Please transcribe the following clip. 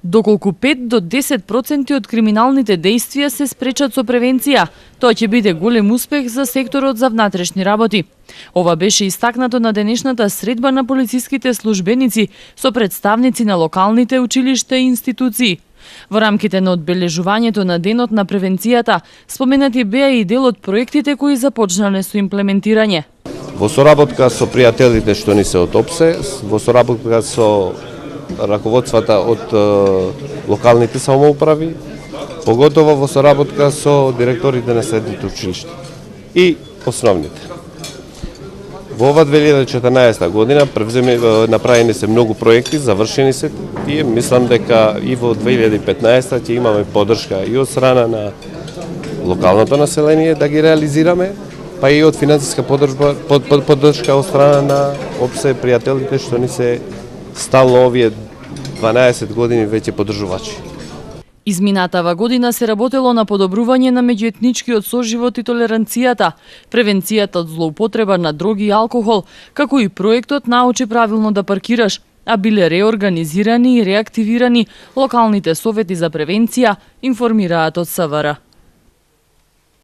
Доколку 5 до 10% од криминалните дејствија се спречат со превенција, тоа ќе биде голем успех за секторот за внатрешни работи. Ова беше истакнато на денешната средба на полициските службеници со представници на локалните училишта и институции. Во рамките на одбележувањето на денот на превенцијата, споменати беа и дел од проектите кои започнале со имплементирање. Во соработка со пријателите што ни се од ОПСЕ, во соработка со раководствата од локалните самоуправи, поготово во соработка со директорите на средните училишта и основните. Во ова 2014 година направени се многу проекти, завршени се тие. Мислам дека и во 2015 ќе имаме поддршка и од страна на локалното население да ги реализираме, па и од финансиска поддршка од страна на ОПСЕ пријателите што ни се стално овие 12 години веќе поддржувачи. Изминатава година се работело на подобрување на меѓуетничкиот соживот и толеранцијата, превенцијата од злоупотреба на дроги и алкохол, како и проектот Научи правилно да паркираш, а биле реорганизирани и реактивирани локалните совети за превенција, информираат од СВР.